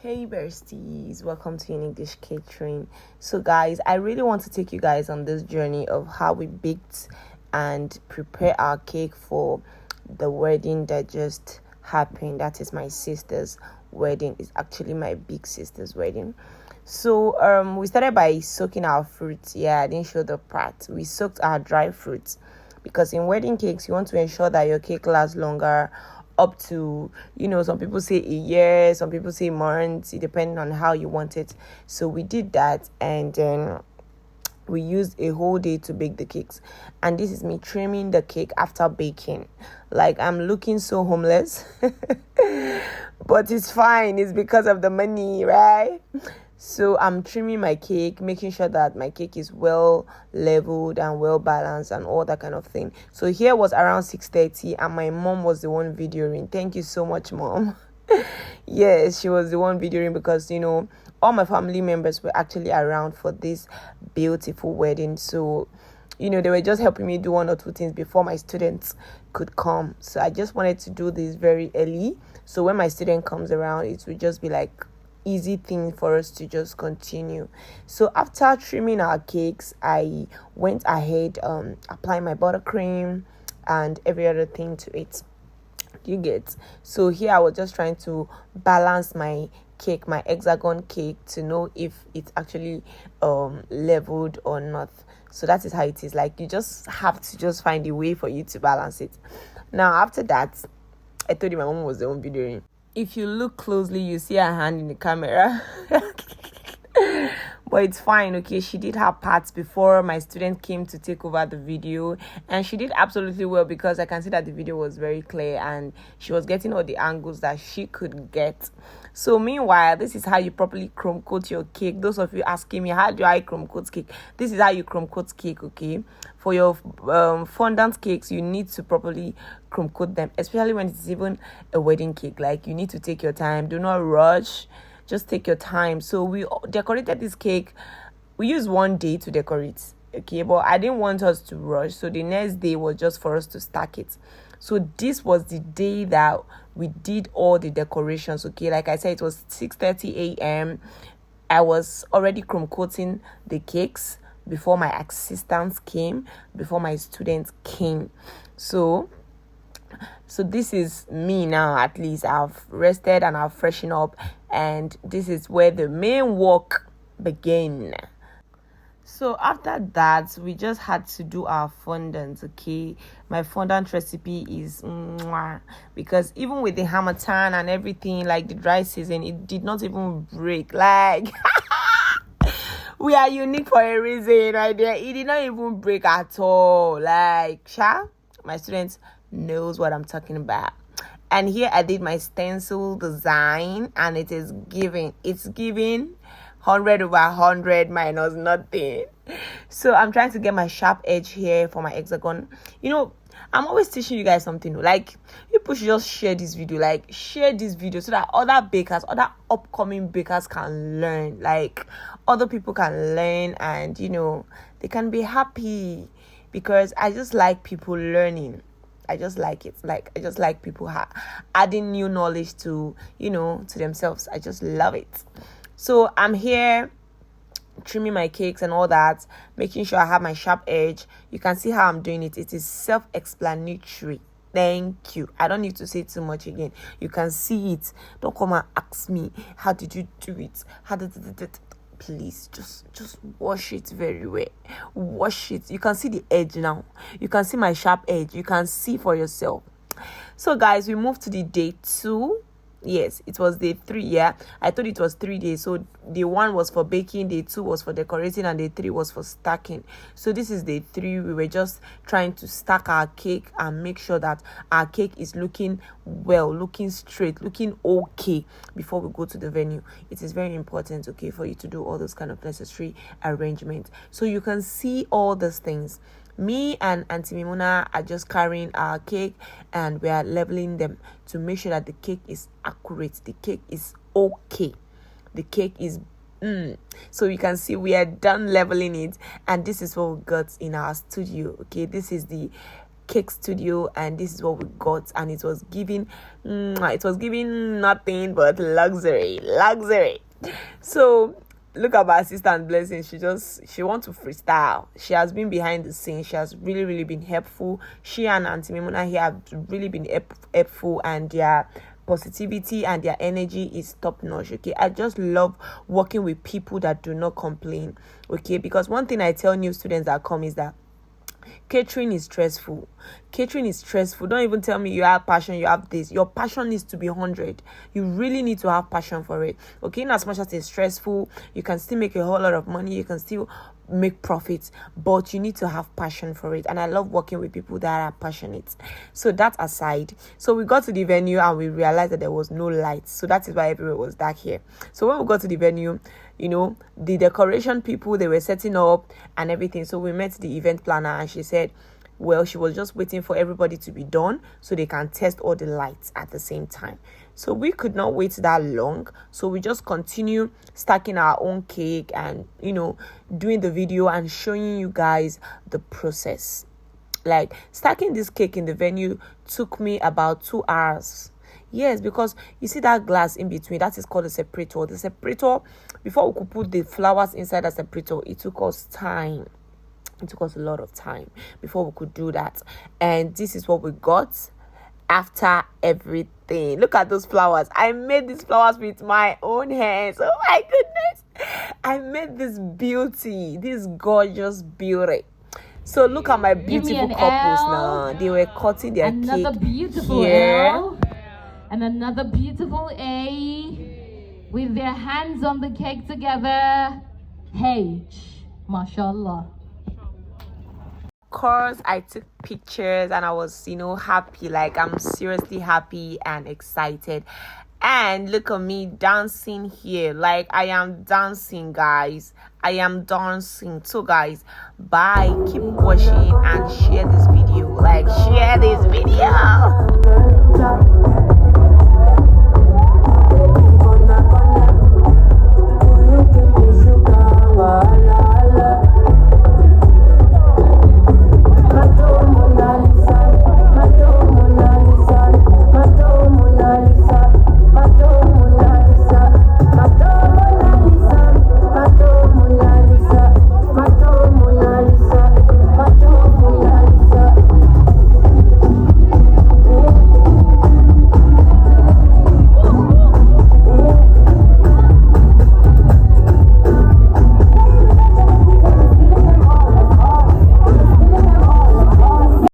Hey besties, welcome to English Catering. So guys, I really want to take you guys on this journey of how we baked and prepare our cake for the wedding that just happened. That is my sister's wedding. It's actually my big sister's wedding. So we started by soaking our fruits. Yeah, I didn't show the part. We soaked our dry fruits because in wedding cakes you want to ensure that your cake lasts longer, up to, some people say a year, some people say months, depending on how you want it. So we did that, and then we used a whole day to bake the cakes. And this is me trimming the cake after baking. Like, I'm looking so homeless. But it's fine. It's because of the money, right? So I'm trimming my cake, making sure that my cake is well leveled and well balanced and all that kind of thing. So here was around 6:30 and my mom was the one videoing. Thank you so much, Mom. Yes, she was the one videoing because, all my family members were actually around for this beautiful wedding. So, they were just helping me do one or two things before my students could come. So I just wanted to do this very early. So when my student comes around, it would just be like easy thing for us to just continue. So after trimming our cakes, I went ahead applying my buttercream and every other thing to it. You get? So here I was just trying to balance my cake, my hexagon cake, to know if it's actually leveled or not. So that is how it is. Like, you just have to just find a way for you to balance it. Now after that, I told you my mom was the one videoing. If you look closely, you see her hand in the camera. But it's fine, okay? She did her parts before my student came to take over the video. And she did absolutely well because I can see that the video was very clear and she was getting all the angles that she could get. So meanwhile, this is how you properly crumb coat your cake. Those of you asking me, how do I crumb coat cake? This is how you crumb coat cake, okay? For your fondant cakes, you need to properly crumb coat them, especially when it's even a wedding cake. Like, you need to take your time. Do not rush. Just take your time. So we decorated this cake. We used one day to decorate, okay? But I didn't want us to rush. So the next day was just for us to stack it. So this was the day that we did all the decorations, okay? Like I said, it was 6:30 a.m. I was already crumb coating the cakes before my assistants came, before my students came. So this is me now. At least I've rested and I've freshened up, and this is where the main work began. So after that, we just had to do our fondant, okay? My fondant recipe is mwah, because even with the harmattan and everything, like the dry season, it did not even break. Like, we are unique for a reason, right there. It did not even break at all. Like, my students knows what I'm talking about. And here I did my stencil design, and it's giving 100 over 100 minus nothing. So I'm trying to get my sharp edge here for my hexagon. I'm always teaching you guys something. Like, people should just share this video. Like, share this video so that other bakers, other upcoming bakers can learn. Like, other people can learn, and they can be happy, because I just like people learning. I just like it. Like, I just like people adding new knowledge to themselves. I just love it. So I'm here trimming my cakes and all that, making sure I have my sharp edge. You can see how I'm doing it. It is self-explanatory. Thank you. I don't need to say too much again. You can see it. Don't come and ask me, how did you do it? How did it? Please, just wash it very well. Wash it. You can see the edge now. You can see my sharp edge. You can see for yourself. So guys, we moved to the day 2. Yes, it was day 3. Yeah, I thought it was 3 days. So day 1 was for baking, day 2 was for decorating, and day 3 was for stacking. So this is day 3. We were just trying to stack our cake and make sure that our cake is looking well, looking straight, looking okay before we go to the venue. It is very important, okay, for you to do all those kind of necessary arrangements. So you can see all these things. Me and Auntie Mimuna are just carrying our cake, and we are leveling them to make sure that the cake is accurate. The cake is okay. The cake is So you can see we are done leveling it, and this is what we got in our studio. Okay, this is the cake studio, and this is what we got, and it was giving nothing but luxury. So look at my assistant Blessing. She wants to freestyle. She has been behind the scenes. She has really been helpful. She and Auntie Mimuna here have really been helpful, and their positivity and their energy is top notch. Okay, I just love working with people that do not complain. Okay, because one thing I tell new students that come is that catering is stressful. Don't even tell me you have passion, you have this. Your passion needs to be 100. You really need to have passion for it. Okay, in as much as it's stressful, you can still make a whole lot of money, you can still make profits, but you need to have passion for it. And I love working with people that are passionate. So that aside, so we got to the venue and we realized that there was no lights. So that is why everywhere was dark here. So when we got to the venue, the decoration people, they were setting up and everything. So we met the event planner, and she said, well, she was just waiting for everybody to be done so they can test all the lights at the same time. So we could not wait that long. So we just continue stacking our own cake and, doing the video and showing you guys the process. Like, stacking this cake in the venue took me about 2 hours. Yes, because you see that glass in between, that is called a separator. The separator, before we could put the flowers inside the separator, it took us time. It took us a lot of time before we could do that. And this is what we got after everything. Look at those flowers. I made these flowers with my own hands. Oh my goodness. I made this beauty, this gorgeous beauty. So look at my beautiful couples now. They were cutting their cake. Another beautiful here. L and another beautiful A with their hands on the cake together. H. Mashallah. Of course, I took pictures and I was, happy. Like, I'm seriously happy and excited. And look at me dancing here. Like, I am dancing, guys. I am dancing. So, guys, bye. Keep watching and share this video. Like, share this video.